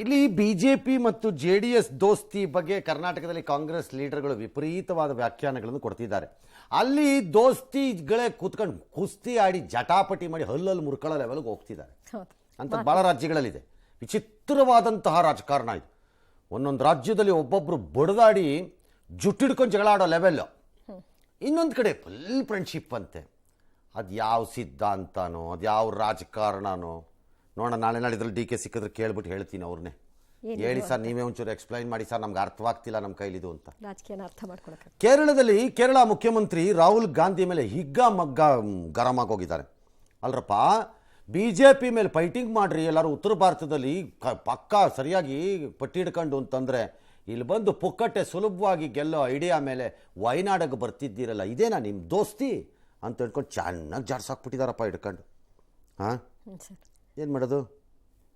ಇಲ್ಲಿ ಬಿಜೆಪಿ ಮತ್ತು ಜೆಡಿಎಸ್ ದೋಸ್ತಿ ಬಗ್ಗೆ ಕರ್ನಾಟಕದಲ್ಲಿ ಕಾಂಗ್ರೆಸ್ ಲೀಡರ್ಗಳು ವಿಪರೀತವಾದ ವ್ಯಾಖ್ಯಾನಗಳನ್ನು ಕೊಡ್ತಿದ್ದಾರೆ. ಅಲ್ಲಿ ದೋಸ್ತಿಗಳೇ ಕೂತ್ಕೊಂಡು ಕುಸ್ತಿ ಆಡಿ ಜಟಾಪಟಿ ಮಾಡಿ ಹಲ್ಲಲ್ಲಿ ಮುರ್ಕೊಳ್ಳೋ ಲೆವೆಲ್ಗೆ ಹೋಗ್ತಿದ್ದಾರೆ ಅಂತ ಬಹಳ ರಾಜ್ಯಗಳಲ್ಲಿದೆ. ವಿಚಿತ್ರವಾದಂತಹ ರಾಜಕಾರಣ ಇದು. ಒಂದೊಂದು ರಾಜ್ಯದಲ್ಲಿ ಒಬ್ಬೊಬ್ಬರು ಬಡದಾಡಿ ಜುಟ್ಟಿಡ್ಕೊಂಡು ಜಗಳ ಆಡೋ ಲೆವೆಲ್ಲು, ಇನ್ನೊಂದು ಕಡೆ ಫುಲ್ ಫ್ರೆಂಡ್ಶಿಪ್ ಅಂತೆ. ಅದು ಯಾವ ಸಿದ್ಧಾಂತನೋ ಅದು ಯಾವ ರಾಜಕಾರಣನೋ ನೋಡೋಣ. ನಾಳೆ ನಾಳಿದ್ರಲ್ಲಿ ಡಿ ಕೆ ಸಿಕ್ಕಿದ್ರೆ ಕೇಳ್ಬಿಟ್ಟು ಹೇಳ್ತೀನಿ ಅವ್ರನ್ನೇ. ಹೇಳಿ ಸರ್, ನೀವೇ ಒಂಚೂರು ಎಕ್ಸ್ಪ್ಲೈನ್ ಮಾಡಿ ಸರ್, ನಮ್ಗೆ ಅರ್ಥವಾಗ್ತಿಲ್ಲ ನಮ್ಮ ಕೈಲಿದು ಅಂತ. ರಾಜಕೀಯನ ಅರ್ಥ ಮಾಡ್ಕೊಳಕ್ಕೆ ಕೇರಳದಲ್ಲಿ ಕೇರಳ ಮುಖ್ಯಮಂತ್ರಿ ರಾಹುಲ್ ಗಾಂಧಿ ಮೇಲೆ ಹಿಗ್ಗ ಮಗ್ಗ ಗರಂ ಆಗೋಗಿದ್ದಾರೆ. ಅಲ್ರಪ್ಪ, ಬಿ ಜೆ ಪಿ ಮೇಲೆ ಫೈಟಿಂಗ್ ಮಾಡ್ರಿ ಎಲ್ಲರೂ ಉತ್ತರ ಭಾರತದಲ್ಲಿ ಪಕ್ಕ ಸರಿಯಾಗಿ ಪಟ್ಟಿ ಹಿಡ್ಕೊಂಡು ಅಂತಂದರೆ ಇಲ್ಲಿ ಬಂದು ಪುಕ್ಕಟ್ಟೆ ಸುಲಭವಾಗಿ ಗೆಲ್ಲೋ ಐಡಿಯಾ ಮೇಲೆ ವಯನಾಡಿಗೆ ಬರ್ತಿದ್ದೀರಲ್ಲ, ಇದೇನಾ ನಿಮ್ಮ ದೋಸ್ತಿ ಅಂತ ಹೇಳ್ಕೊಂಡು ಚೆನ್ನಾಗಿ ಜಾಡ್ಸಾಕ್ಬಿಟ್ಟಿದಾರಪ್ಪ ಹಿಡ್ಕೊಂಡು. ಹಾಂ, ಏನು ಮಾಡೋದು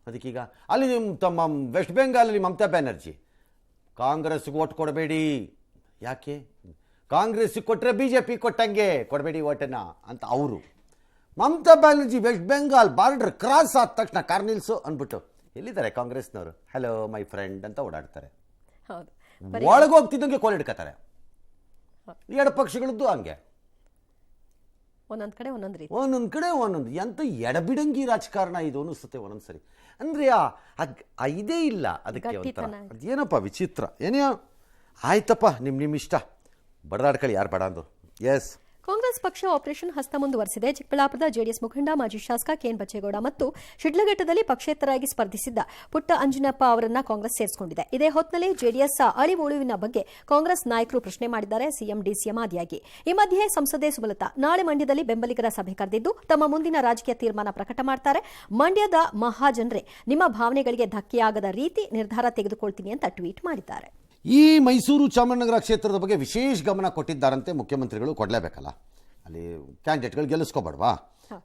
ಅದಕ್ಕೀಗ? ಅಲ್ಲಿ ನಿಮ್ಮ ತಮ್ಮ ವೆಸ್ಟ್ ಬೆಂಗಾಲಲ್ಲಿ ಮಮತಾ ಬ್ಯಾನರ್ಜಿ ಕಾಂಗ್ರೆಸ್ಗೆ ಓಟ್ ಕೊಡಬೇಡಿ, ಯಾಕೆ ಕಾಂಗ್ರೆಸ್ಗೆ ಕೊಟ್ಟರೆ ಬಿ ಜೆ ಪಿ ಕೊಟ್ಟಂಗೆ ಕೊಡಬೇಡಿ ಓಟನ್ನ ಅಂತ ಅವರು. ಮಮತಾ ಬ್ಯಾನರ್ಜಿ ವೆಸ್ಟ್ ಬೆಂಗಾಲ್ ಬಾರ್ಡರ್ ಕ್ರಾಸ್ ಆದ ತಕ್ಷಣ ಕಾರ್ ನಿಲ್ಸು ಅಂದ್ಬಿಟ್ಟು ಎಲ್ಲಿದ್ದಾರೆ ಕಾಂಗ್ರೆಸ್ನವರು, ಹಲೋ ಮೈ ಫ್ರೆಂಡ್ ಅಂತ ಓಡಾಡ್ತಾರೆ. ಒಳಗೆ ಹೋಗ್ತಿದ್ದಂಗೆ ಕೋಲ್ ಹಿಡ್ಕತ್ತಾರೆ. ಎರಡು ಪಕ್ಷಗಳದ್ದು ಹಂಗೆ ಒಂದೊಂದು ಕಡೆ ಒಂದೊಂದು ಎಂತ ಎಡಬಿಡಂಗಿ ರಾಜಕಾರಣ ಇದು ಅನಿಸುತ್ತೆ ಒಂದೊಂದ್ಸರಿ. ಅಂದರೆ ಇದೇ ಇಲ್ಲ ಅದಕ್ಕೆ ಒಂಥರ ಅದೇನಪ್ಪ ವಿಚಿತ್ರ. ಏನೇ ಆಯ್ತಪ್ಪ, ನಿಮ್ಮ ಇಷ್ಟ, ಬಡದಾಡ್ಕೊಳ್ಳಿ, ಯಾರು ಬೇಡ ಅಂದು. ಎಸ್, ಕಾಂಗ್ರೆಸ್ ಪಕ್ಷ ಆಪರೇಷನ್ ಹಸ್ತ ಮುಂದುವರೆಸಿದೆ. ಚಿಕ್ಕಬಳ್ಳಾಪುರದ ಜೆಡಿಎಸ್ ಮುಖಂಡ ಮಾಜಿ ಶಾಸಕ ಕೆಎನ್ ಬಚ್ಚೇಗೌಡ ಮತ್ತು ಶಿಡ್ಲಘಟ್ಟದಲ್ಲಿ ಪಕ್ಷೇತರಾಗಿ ಸ್ಪರ್ಧಿಸಿದ್ದ ಪುಟ್ಟ ಅಂಜನಪ್ಪ ಅವರನ್ನ ಕಾಂಗ್ರೆಸ್ ಸೇರಿಸಿಕೊಂಡಿದೆ. ಇದೇ ಹೊತ್ತಿನಲ್ಲಿ ಜೆಡಿಎಸ್ ಅಳಿವು ಉಳಿವಿನ ಬಗ್ಗೆ ಕಾಂಗ್ರೆಸ್ ನಾಯಕರು ಪ್ರಶ್ನೆ ಮಾಡಿದ್ದಾರೆ ಸಿಎಂ ಡಿಸಿಎಂ ಆದಿಯಾಗಿ. ಈ ಮಧ್ಯೆ ಸಂಸದೆ ಸುಮಲತಾ ನಾಳೆ ಮಂಡ್ಯದಲ್ಲಿ ಬೆಂಬಲಿಗರ ಸಭೆ ಕರೆದಿದ್ದು ತಮ್ಮ ಮುಂದಿನ ರಾಜಕೀಯ ತೀರ್ಮಾನ ಪ್ರಕಟ ಮಾಡ್ತಾರೆ. ಮಂಡ್ಯದ ಮಹಾಜನರೇ, ನಿಮ್ಮ ಭಾವನೆಗಳಿಗೆ ಧಕ್ಕೆಯಾಗದ ರೀತಿ ನಿರ್ಧಾರ ತೆಗೆದುಕೊಳ್ತೀನಿ ಅಂತ ಟ್ವೀಟ್ ಮಾಡಿದ್ದಾರೆ. ಈ ಮೈಸೂರು ಚಾಮರಾಜನಗರ ಕ್ಷೇತ್ರದ ಬಗ್ಗೆ ವಿಶೇಷ ಗಮನ ಕೊಟ್ಟಿದ್ದಾರಂತೆ ಮುಖ್ಯಮಂತ್ರಿಗಳು. ಕೊಡಲೇಬೇಕಲ್ಲ, ಅಲ್ಲಿ ಕ್ಯಾಂಡಿಡೇಟ್ಗಳು ಗೆಲ್ಲಿಸ್ಕೋಬೇಡವಾ?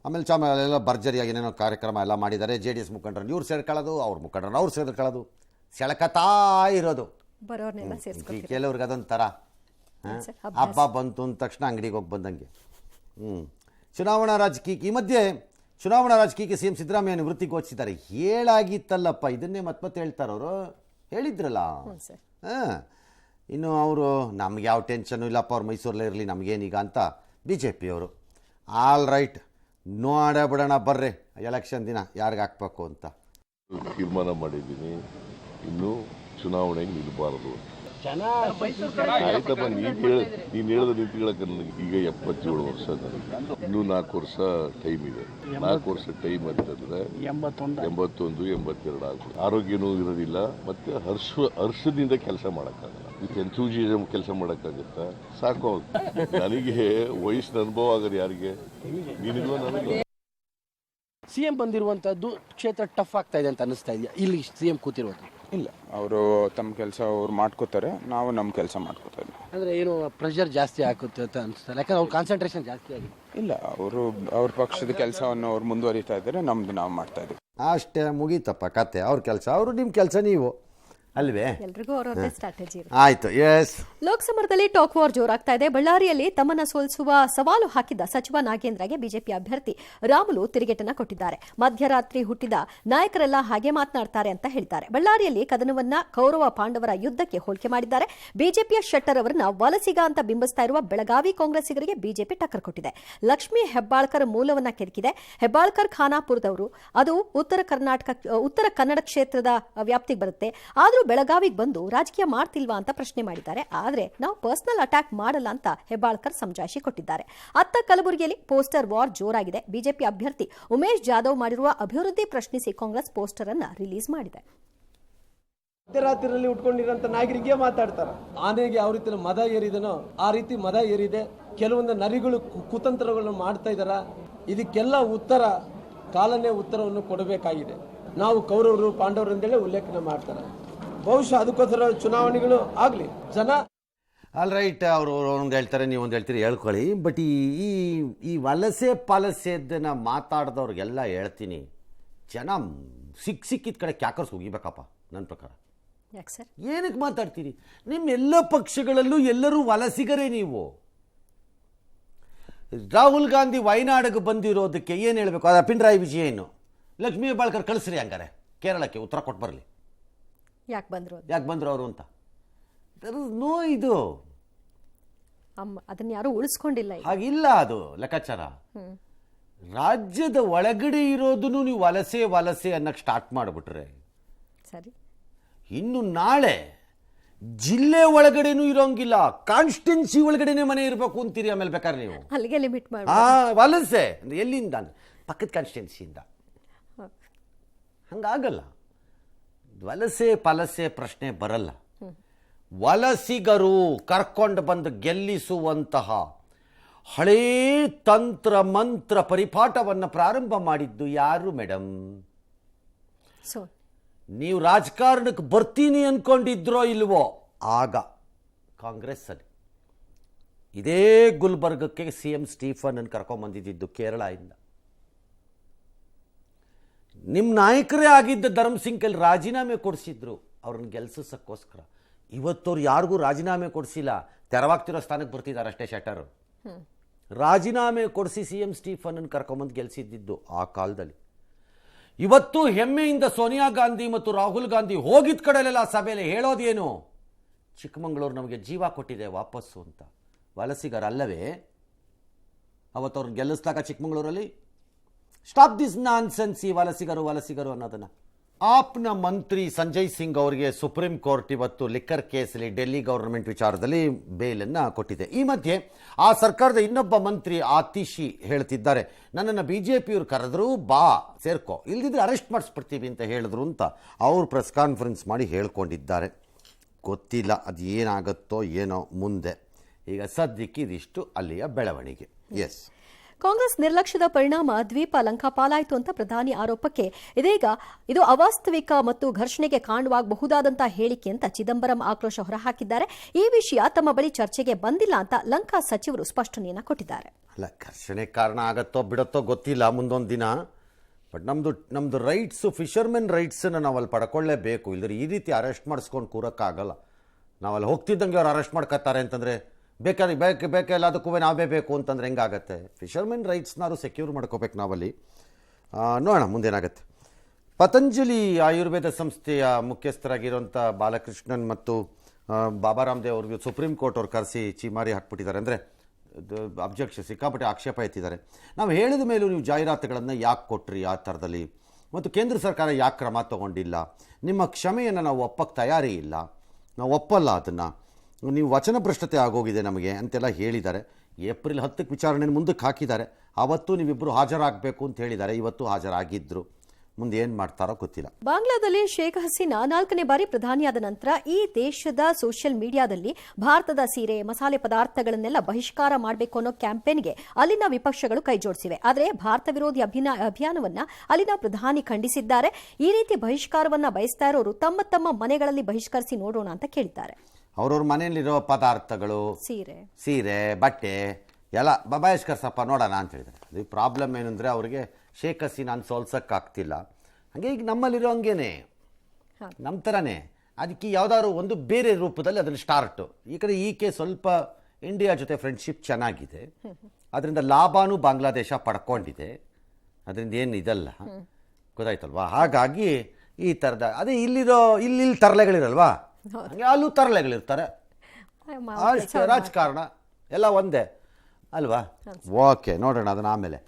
ಆಮೇಲೆ ಎಲ್ಲ ಭರ್ಜರಿಯಾಗಿ ಏನೇನೋ ಕಾರ್ಯಕ್ರಮ ಎಲ್ಲ ಮಾಡಿದ್ದಾರೆ. ಜೆ ಡಿ ಎಸ್ ಮುಖಂಡರನ್ನು ಇವ್ರು ಸೇರ್ಕೊಳ್ಳೋದು, ಅವ್ರ ಮುಖಂಡರನ್ನು ಅವ್ರು ಸೇರ್ಕೊಳ್ಳೋದು, ಸೆಳಕತಾ ಇರೋದು. ಕೆಲವ್ರಿಗೆ ಅದೊಂಥರ ಹಬ್ಬ ಬಂತು ಅಂದ ತಕ್ಷಣ ಅಂಗಡಿಗೆ ಹೋಗಿ ಬಂದಂಗೆ. ಚುನಾವಣಾ ರಾಜಕೀಯಕ್ಕೆ ಈ ಮಧ್ಯೆ ಚುನಾವಣಾ ರಾಜಕೀಯಕ್ಕೆ ಸಿಎಂ ಸಿದ್ದರಾಮಯ್ಯ ನಿವೃತ್ತಿ ಘೋಷಿಸಿದ್ದಾರೆ. ಹೇಳಾಗಿತ್ತಲ್ಲಪ್ಪ, ಇದನ್ನೇ ಮತ್ತೆ ಹೇಳ್ತಾರವರು. ಹೇಳಿದ್ರಲ್ಲ. ಇನ್ನು ಅವರು ನಮ್ಗೆ ಯಾವ ಟೆನ್ಷನ್ನು ಇಲ್ಲಪ್ಪ, ಅವ್ರು ಮೈಸೂರಲ್ಲೇ ಇರಲಿ, ನಮಗೇನೀಗ ಅಂತ ಬಿ ಜೆ ಪಿಯವರು. ಆಲ್ ರೈಟ್, ನೋಡೇ ಬಿಡೋಣ ಬರ್ರಿ ಎಲೆಕ್ಷನ್ ದಿನ ಯಾರಿಗೆ ಹಾಕ್ಬೇಕು ಅಂತ ತೀರ್ಮಾನ ಮಾಡಿದ್ದೀನಿ. ಇನ್ನೂ ಚುನಾವಣೆಗೆ ನಿಲ್ಲಬಾರದು. ಆಯ್ತಪ್ಪ, ನೀನು ಹೇಳಿದ ನೀತಿಗಳಕ್ಕೆ ನನಗೆ ಈಗ 77 ವರ್ಷ, ನನಗೆ ಇನ್ನೂ 4 ವರ್ಷ ಟೈಮ್ ಇದೆ. 4 ವರ್ಷ ಟೈಮ್ ಅಂತಂದ್ರೆ 81, 82 ಆಗ್ಬೋದು. ಆರೋಗ್ಯನೂ ಇರೋದಿಲ್ಲ, ಮತ್ತೆ ಹರ್ಷದಿಂದ ಕೆಲಸ ಮಾಡೋಕ್ಕಾಗಲ್ಲ. ವಿತ್ ಎಂಥೂಸಿಯಾಸಮ್ ಕೆಲಸ ಮಾಡೋಕ್ಕಾಗುತ್ತಾ? ಸಾಕು. ನನಗೆ ವಯಸ್ಸಿನ ಅನುಭವ ಆಗೋದು ಯಾರಿಗೆ? ನೀನಿಲ್ವ ನನಗೆ. ಸಿಎಂ ಬಂದಿರುವಂತದ್ದು ಕ್ಷೇತ್ರ ಟಫ್ ಆಗ್ತಾ ಇದೆ ಅಂತ ಅನಿಸ್ತಾ ಇದೆಯಾ ಇಲ್ಲಿ ಸಿಎಂ ಕೂತಿರುವಂತ? ಇಲ್ಲ, ಅವರು ತಮ್ಮ ಕೆಲಸ ಅವ್ರು ಮಾಡ್ಕೋತಾರೆ, ನಾವು ನಮ್ಮ ಕೆಲಸ ಮಾಡ್ಕೋತಾರೆ. ಅಂದ್ರೆ ಏನು ಪ್ರೆಷರ್ ಜಾಸ್ತಿ ಆಗುತ್ತೆ ಅಂತ ಅನಿಸ್ತಾರೆ, ಯಾಕಂದ್ರೆ ಅವ್ರ ಕಾನ್ಸಂಟ್ರೇಷನ್ ಜಾಸ್ತಿ ಆಗಿದೆ. ಇಲ್ಲ, ಅವರು ಅವ್ರ ಪಕ್ಷದ ಕೆಲಸವನ್ನು ಅವ್ರು ಮುಂದುವರಿತಾ ಇದ್ದಾರೆ, ನಮ್ದು ನಾವು ಮಾಡ್ತಾ ಇದ್ದೀವಿ ಅಷ್ಟೇ. ಮುಗೀತಪ್ಪ ಕತೆ. ಅವ್ರ ಕೆಲಸ ಅವರು, ನಿಮ್ಮ ಕೆಲಸ ನೀವು, ಅಲ್ವೇ? ಎಲ್ರಿಗೂ ಅವರದೇ ಸ್ಟ್ರಾಟಜಿ. ಆಯ್ತು. ಎಸ್, ಲೋಕಸಮರದಲ್ಲಿ ಟಾಕ್ ವಾರ್ ಜೋರಾಗ್ತಾ ಇದೆ. ಬಳ್ಳಾರಿಯಲ್ಲಿ ತಮ್ಮನ್ನ ಸೋಲಿಸುವ ಸವಾಲು ಹಾಕಿದ್ದ ಸಚಿವ ನಾಗೇಂದ್ರಗೆ ಬಿಜೆಪಿ ಅಭ್ಯರ್ಥಿ ರಾಮುಲು ತಿರುಗೇಟನ್ನ ಕೊಟ್ಟಿದ್ದಾರೆ. ಮಧ್ಯರಾತ್ರಿ ಹುಟ್ಟಿದ ನಾಯಕರೆಲ್ಲ ಹಾಗೆ ಮಾತನಾಡ್ತಾರೆ ಅಂತ ಹೇಳಿದ್ದಾರೆ. ಬಳ್ಳಾರಿಯಲ್ಲಿ ಕದನವನ್ನ ಕೌರವ ಪಾಂಡವರ ಯುದ್ಧಕ್ಕೆ ಹೋಲಿಕೆ ಮಾಡಿದ್ದಾರೆ. ಬಿಜೆಪಿಯ ಶೆಟ್ಟರ್ ಅವರನ್ನ ವಲಸಿಗ ಅಂತ ಬಿಂಬಿಸ್ತಾ ಇರುವ ಬೆಳಗಾವಿ ಕಾಂಗ್ರೆಸ್ಸಿಗರಿಗೆ ಬಿಜೆಪಿ ಟಕ್ಕರ್ ಕೊಟ್ಟಿದೆ. ಲಕ್ಷ್ಮೀ ಹೆಬ್ಬಾಳ್ಕರ್ ಮೂಲವನ್ನ ಕೆದಕಿದೆ. ಹೆಬ್ಬಾಳ್ಕರ್ ಖಾನಾಪುರದವರು, ಅದು ಉತ್ತರ ಕನ್ನಡ ಕ್ಷೇತ್ರದ ವ್ಯಾಪ್ತಿಗೆ ಬರುತ್ತೆ. ಆದರೂ ಬೆಳಗಾವಿಗೆ ಬಂದು ರಾಜಕೀಯ ಮಾಡ್ತಿಲ್ವಾ ಅಂತ ಪ್ರಶ್ನೆ ಮಾಡಿದ್ದಾರೆ. ಆದರೆ ನಾವು ಪರ್ಸನಲ್ ಅಟ್ಯಾಕ್ ಮಾಡಲ್ಲ ಅಂತ ಹೆಬ್ಬಾಳ್ಕರ್ ಸಮಜಾಯಿಷಿ ಕೊಟ್ಟಿದ್ದಾರೆ. ಅತ್ತ ಕಲಬುರಗಿಯಲ್ಲಿ ಪೋಸ್ಟರ್ ವಾರ್ ಜೋರಾಗಿದೆ. ಬಿಜೆಪಿ ಅಭ್ಯರ್ಥಿ ಉಮೇಶ್ ಜಾಧವ್ ಮಾಡಿರುವ ಅಭಿವೃದ್ಧಿ ಪ್ರಶ್ನಿಸಿ ಕಾಂಗ್ರೆಸ್ ಪೋಸ್ಟರ್ ಅನ್ನ ರಿಲೀಸ್ ಮಾಡಿದೆ. ಮಧ್ಯರಾತ್ರಿಯಲ್ಲಿ ಉಟ್ಕೊಂಡಿರೋಂಥ ನಾಯಕರಿಗೆ ಮಾತಾಡ್ತಾರೆ. ಆನೆಗೆ ಯಾವ ರೀತಿ ಮದ ಏರಿದನೋ ಆ ರೀತಿ ಮದ ಏರಿದೆ. ಕೆಲವೊಂದು ನರಿಗಳು ಕುತಂತ್ರಗಳನ್ನು ಮಾಡ್ತಾ ಇದಾರ. ಇದಕ್ಕೆಲ್ಲ ಕಾಲನೇ ಉತ್ತರವನ್ನು ಕೊಡಬೇಕಾಗಿದೆ. ನಾವು ಕೌರವರು ಪಾಂಡವರು ಅಂತೇಳಿ ಉಲ್ಲೇಖನ ಮಾಡ್ತಾರೆ. ಬಹುಶಃ ಅದಕ್ಕೋಸ್ಕರ ಚುನಾವಣೆಗಳು ಆಗಲಿ. ಜನ ಆಲ್ ರೈಟ್, ಅವರು ಒಂದು ಹೇಳ್ತಾರೆ, ನೀವು ಒಂದು ಹೇಳ್ತೀರಿ, ಹೇಳ್ಕೊಳ್ಳಿ. ಬಟ್ ಈ ವಲಸೆ ಪಾಲಸೆದನ್ನ ಮಾತಾಡ್ದವ್ರಿಗೆಲ್ಲ ಹೇಳ್ತೀನಿ, ಜನ ಸಿಕ್ಕಿದ ಕಡೆ ಕ್ಯಾಕರ್ಸ್ ಹೋಗಿಬೇಕಪ್ಪ. ನನ್ನ ಪ್ರಕಾರ ಏನಕ್ಕೆ ಮಾತಾಡ್ತೀರಿ? ನಿಮ್ಮ ಎಲ್ಲ ಪಕ್ಷಗಳಲ್ಲೂ ಎಲ್ಲರೂ ವಲಸಿಗರೇ. ನೀವು ರಾಹುಲ್ ಗಾಂಧಿ ವಯನಾಡಿಗೆ ಬಂದಿರೋದಕ್ಕೆ ಏನು ಹೇಳಬೇಕು? ಅದು ಪಿಣರಾಯಿ ವಿಜಯನ್, ಲಕ್ಷ್ಮೀ ಹೆಬ್ಬಾಳ್ಕರ್ ಕಳಿಸ್ರಿ, ಹಂಗಾರೆ ಕೇರಳಕ್ಕೆ ಉತ್ತರ ಕೊಟ್ಟು ಬರಲಿ. ಯಾಕೆ ಬಂದ್ರು ಅಂತ. ಯಾಕೆ ಬಂದರು ಅವರು ಅಂತ. ದರ್ ಇಸ್ ನೋ ಇದು ಅದನ್ನ ಯಾರು ಉಳಿಸ್ಕೊಂಡಿಲ್ಲ ಈಗ. ಹಾಗಿಲ್ಲ ಅದು ಲೆಕ್ಕಾಚಾರ. ರಾಜ್ಯದ ಒಳಗಡೆ ಇರೋದನ್ನು ನೀವು ವಲಸೆ ವಲಸೆ ಅನ್ನಕ್ಕೆ ಸ್ಟಾರ್ಟ್ ಮಾಡಿಬಿಟ್ರೆ ಸರಿ, ಇನ್ನು ನಾಳೆ ಜಿಲ್ಲೆ ಒಳಗಡೆನೂ ಇರೋಂಗಿಲ್ಲ, ಕಾನ್ಸ್ಟಿಟ್ಯೂನ್ಸಿ ಒಳಗಡೆನೆ ಮನೆ ಇರಬೇಕು ಅಂತೀರಿ. ಆಮೇಲೆ ಬೇಕಾದ್ರೆ ನೀವು ಅಲ್ಲಿಗೆ ಲಿಮಿಟ್ ಮಾಡಿ ವಲಸೆ ಎಲ್ಲಿಂದ, ಪಕ್ಕದ ಕಾನ್ಸ್ಟಿಟ್ಯೂನ್ಸಿಯಿಂದ. ಹಂಗಾಗಲ್ಲ. ವಲಸೆ ಪಲಸೆ ಪ್ರಶ್ನೆ ಬರಲ್ಲ. ವಲಸಿಗರು ಕರ್ಕೊಂಡು ಬಂದು ಗೆಲ್ಲಿಸುವಂತಹ ಹಳೇ ತಂತ್ರ ಮಂತ್ರ ಪರಿಪಾಠವನ್ನು ಪ್ರಾರಂಭ ಮಾಡಿದ್ದು ಯಾರು ಮೇಡಮ್? ಸೊ ನೀವು ರಾಜಕಾರಣಕ್ಕೆ ಬರ್ತೀನಿ ಅನ್ಕೊಂಡಿದ್ರೋ ಇಲ್ವೋ, ಆಗ ಕಾಂಗ್ರೆಸ್ ಅಲ್ಲಿ ಇದೇ ಗುಲ್ಬರ್ಗಕ್ಕೆ CM ಸ್ಟೀಫನ್ ಅನ್ನು ಕರ್ಕೊಂಬಂದಿದ್ದು ಕೇರಳದಿಂದ. ನಿಮ್ಮ ನಾಯಕರೇ ಆಗಿದ್ದ ಧರ್ಮಸಿಂಗ್ ಕೈಲಿ ರಾಜೀನಾಮೆ ಕೊಡಿಸಿದ್ರು ಅವ್ರನ್ನ ಗೆಲ್ಸೋಕ್ಕೋಸ್ಕರ. ಇವತ್ತವ್ರು ಯಾರಿಗೂ ರಾಜೀನಾಮೆ ಕೊಡಿಸಿಲ್ಲ, ತೆರವಾಗ್ತಿರೋ ಸ್ಥಾನಕ್ಕೆ ಬರ್ತಿದ್ದಾರೆ ಅಷ್ಟೇ. ಶೆಟ್ಟರ್ ರಾಜೀನಾಮೆ ಕೊಡಿಸಿ CM ಸ್ಟೀಫನ್ ಅನ್ನು ಕರ್ಕೊಂಬಂದು ಗೆಲ್ಸಿದ್ದು ಆ ಕಾಲದಲ್ಲಿ. ಇವತ್ತು ಹೆಮ್ಮೆಯಿಂದ ಸೋನಿಯಾ ಗಾಂಧಿ ಮತ್ತು ರಾಹುಲ್ ಗಾಂಧಿ ಹೋಗಿದ್ದ ಕಡೆಲೆಲ್ಲ ಸಭೆಯಲ್ಲಿ ಹೇಳೋದೇನು, ಚಿಕ್ಕಮಗಳೂರು ನಮಗೆ ಜೀವ ಕೊಟ್ಟಿದೆ ವಾಪಸ್ಸು ಅಂತ. ವಲಸಿಗರಲ್ಲವೇ ಅವತ್ತು ಅವ್ರನ್ನ ಗೆಲ್ಲಿಸ್ದಾಗ ಚಿಕ್ಕಮಗಳೂರಲ್ಲಿ? ಸ್ಟಾಪ್ ದಿಸ್ ನಾನ್ಸೆನ್ಸ್, ಈ ವಲಸಿಗರು ವಲಸಿಗರು ಅನ್ನೋದನ್ನ. ಆಪ್ನ ಮಂತ್ರಿ ಸಂಜಯ್ ಸಿಂಗ್ ಅವರಿಗೆ ಸುಪ್ರೀಂ ಕೋರ್ಟ್ ಇವತ್ತು ಲಿಕ್ಕರ್ ಕೇಸಲ್ಲಿ ಡೆಲ್ಲಿ ಗವರ್ನಮೆಂಟ್ ವಿಚಾರದಲ್ಲಿ ಬೇಲನ್ನು ಕೊಟ್ಟಿದೆ. ಈ ಮಧ್ಯೆ ಆ ಸರ್ಕಾರದ ಇನ್ನೊಬ್ಬ ಮಂತ್ರಿ ಆತಿಶಿ ಹೇಳ್ತಿದ್ದಾರೆ, ನನ್ನನ್ನು BJPಯವರು ಕರೆದ್ರು, ಬಾ ಸೇರ್ಕೋ, ಇಲ್ದಿದ್ರೆ ಅರೆಸ್ಟ್ ಮಾಡಿಸ್ಬಿಡ್ತೀವಿ ಅಂತ ಹೇಳಿದ್ರು ಅಂತ ಅವರು ಪ್ರೆಸ್ ಕಾನ್ಫರೆನ್ಸ್ ಮಾಡಿ ಹೇಳ್ಕೊಂಡಿದ್ದಾರೆ. ಗೊತ್ತಿಲ್ಲ ಅದು ಏನಾಗುತ್ತೋ ಏನೋ ಮುಂದೆ. ಈಗ ಸದ್ಯಕ್ಕೆ ಇದಿಷ್ಟು ಅಲ್ಲಿಯ ಬೆಳವಣಿಗೆ. ಎಸ್, ಕಾಂಗ್ರೆಸ್ ನಿರ್ಲಕ್ಷ್ಯದ ಪರಿಣಾಮ ದ್ವೀಪ ಲಂಕಾಪಾಲಾಯಿತು ಅಂತ ಪ್ರಧಾನಿ ಆರೋಪಕ್ಕೆ ಇದೀಗ ಇದು ಅವಾಸ್ತವಿಕ ಮತ್ತು ಘರ್ಷಣೆಗೆ ಕಾರಣವಾಗಬಹುದಾದಂತಹ ಹೇಳಿಕೆ ಅಂತ ಚಿದಂಬರಂ ಆಕ್ರೋಶ ಹೊರಹಾಕಿದ್ದಾರೆ. ಈ ವಿಷಯ ತಮ್ಮ ಬಳಿ ಚರ್ಚೆಗೆ ಬಂದಿಲ್ಲ ಅಂತ ಲಂಕಾ ಸಚಿವರು ಸ್ಪಷ್ಟನೆಯನ್ನ ಕೊಟ್ಟಿದ್ದಾರೆ. ಅಲ್ಲ, ಘರ್ಷಣೆ ಕಾರಣ ಆಗತ್ತೋ ಬಿಡತ್ತೋ ಗೊತ್ತಿಲ್ಲ ಮುಂದೊಂದು ದಿನ. ಬಟ್ ನಮ್ಮದು ರೈಟ್ಸು, ಫಿಷರ್ಮೆನ್ ರೈಟ್ಸನ್ನು ನಾವು ಅಲ್ಲಿ ಪಡ್ಕೊಳ್ಳೇಬೇಕು. ಇಲ್ಲದ್ರೆ ಈ ರೀತಿ ಅರೆಸ್ಟ್ ಮಾಡಿಸ್ಕೊಂಡು ಕೂರಕ್ಕಾಗಲ್ಲ. ನಾವು ಅಲ್ಲಿ ಹೋಗ್ತಿದ್ದಂಗೆ ಅವ್ರು ಅರೆಸ್ಟ್ ಮಾಡ್ಕೊತಾರೆ ಅಂತಂದರೆ ಬೇಕೆ ಎಲ್ಲದಕ್ಕೂ ನಾವೇ ಬೇಕು ಅಂತಂದ್ರೆ ಹೆಂಗಾಗತ್ತೆ? ಫಿಷರ್ಮೆನ್ ರೈಟ್ಸ್ನಾರು ಸೆಕ್ಯೂರ್ ಮಾಡ್ಕೋಬೇಕು ನಾವಲ್ಲಿ. ನೋಡೋಣ ಮುಂದೇನಾಗತ್ತೆ. ಪತಂಜಲಿ ಆಯುರ್ವೇದ ಸಂಸ್ಥೆಯ ಮುಖ್ಯಸ್ಥರಾಗಿರುವಂಥ ಬಾಲಕೃಷ್ಣನ್ ಮತ್ತು ಬಾಬಾ ರಾಮದೇವ್ ಅವ್ರಿಗೆ ಸುಪ್ರೀಂ ಕೋರ್ಟ್ ಅವ್ರು ಕರೆಸಿ ಚೀಮಾರಿ ಹಾಕ್ಬಿಟ್ಟಿದ್ದಾರೆ. ಅಂದರೆ ಅಬ್ಜೆಕ್ಷನ್, ಸಿಕ್ಕಾಪಟ್ಟೆ ಆಕ್ಷೇಪ ಎತ್ತಿದ್ದಾರೆ. ನಾವು ಹೇಳಿದ ಮೇಲೂ ನೀವು ಜಾಹೀರಾತುಗಳನ್ನು ಯಾಕೆ ಕೊಟ್ರಿ ಆ ಥರದಲ್ಲಿ, ಮತ್ತು ಕೇಂದ್ರ ಸರ್ಕಾರ ಯಾಕೆ ಕ್ರಮ ತಗೊಂಡಿಲ್ಲ, ನಿಮ್ಮ ಕ್ಷಮೆಯನ್ನು ನಾವು ಒಪ್ಪಕ್ಕೆ ತಯಾರಿ ಇಲ್ಲ, ನಾವು ಒಪ್ಪಲ್ಲ ಅದನ್ನು, ನೀವು ವಚನ ಭ್ರಷ್ಟತೆ ಆಗೋಗಿದೆ ನಮಗೆ ಅಂತೆಲ್ಲ ಹೇಳಿದ್ದಾರೆ. ಏಪ್ರಿಲ್ 10ಕ್ಕೆ ವಿಚಾರಣೆ ಮುಂದಕ್ಕೆ ಹಾಕಿದ್ದಾರೆ. ಆವತ್ತು ನೀವಿಬ್ಬರು ಹಾಜರಾಗಬೇಕು ಅಂತ ಹೇಳಿದ್ದಾರೆ. ಇವತ್ತು ಹಾಜರಾಗಿದ್ದರು. ಮುಂದೆ ಏನು ಮಾಡ್ತಾರೋ ಗೊತ್ತಿಲ್ಲ. ಬಾಂಗ್ಲಾದಲ್ಲಿ ಶೇಖ್ ಹಸೀನಾ 4ನೇ ಬಾರಿ ಪ್ರಧಾನಿಯಾದ ನಂತರ ಈ ದೇಶದ ಸೋಷಿಯಲ್ ಮೀಡಿಯಾದಲ್ಲಿ ಭಾರತದ ಸೀರೆ, ಮಸಾಲೆ ಪದಾರ್ಥಗಳನ್ನೆಲ್ಲ ಬಹಿಷ್ಕಾರ ಮಾಡಬೇಕು ಅನ್ನೋ ಕ್ಯಾಂಪೇನ್ಗೆ ಅಲ್ಲಿನ ವಿಪಕ್ಷಗಳು ಕೈಜೋಡಿಸಿವೆ. ಆದರೆ ಭಾರತ ವಿರೋಧಿ ಅಭಿಯಾನವನ್ನ ಅಲ್ಲಿನ ಪ್ರಧಾನಿ ಖಂಡಿಸಿದ್ದಾರೆ. ಈ ರೀತಿ ಬಹಿಷ್ಕಾರವನ್ನ ಬಯಸ್ತಾ ಇರೋರು ತಮ್ಮ ತಮ್ಮ ಮನೆಗಳಲ್ಲಿ ಬಹಿಷ್ಕರಿಸಿ ನೋಡೋಣ ಅಂತ ಕೇಳಿದ್ದಾರೆ. ಅವ್ರವ್ರ ಮನೆಯಲ್ಲಿರೋ ಪದಾರ್ಥಗಳು, ಸೀರೆ, ಬಟ್ಟೆ ಎಲ್ಲ ಬಹಿಷ್ಕರಿಸಪ್ಪ ನೋಡೋಣ ಅಂತ ಹೇಳಿದ್ದಾರೆ. ಅದು ಪ್ರಾಬ್ಲಮ್ ಏನಂದರೆ ಅವರಿಗೆ ಶೇಖ್ ಹಸೀನಾನ್ ಸೋಲ್ಸೋಕ್ಕಾಗ್ತಿಲ್ಲ. ಹಾಗೆ ಈಗ ನಮ್ಮಲ್ಲಿರೋ ಹಂಗೇನೆ, ನಮ್ಮ ಥರನೇ ಅದಕ್ಕೆ ಯಾವುದಾದ್ರು ಒಂದು ಬೇರೆ ರೂಪದಲ್ಲಿ ಅದನ್ನು ಸ್ಟಾರ್ಟು. ಈ ಕಡೆ ಈಕೆ ಸ್ವಲ್ಪ ಇಂಡಿಯಾ ಜೊತೆ ಫ್ರೆಂಡ್ಶಿಪ್ ಚೆನ್ನಾಗಿದೆ, ಅದರಿಂದ ಲಾಭನೂ ಬಾಂಗ್ಲಾದೇಶ ಪಡ್ಕೊಂಡಿದೆ, ಅದರಿಂದ ಏನು ಇದಲ್ಲ, ಗೊತ್ತಾಯ್ತಲ್ವಾ? ಹಾಗಾಗಿ ಈ ಥರದ ಅದೇ ಇಲ್ಲಿ ತರಲೆಗಳಿರಲ್ವಾ, ಹಂಗೆ ಅಲ್ಲೂ ತರಲೆಗಳಿರ್ತಾರೆ. ಅಷ್ಟೇ, ರಾಜಕಾರಣ ಎಲ್ಲ ಒಂದೇ ಅಲ್ವಾ? ಓಕೆ, ನೋಡೋಣ ಅದನ್ನ ಆಮೇಲೆ.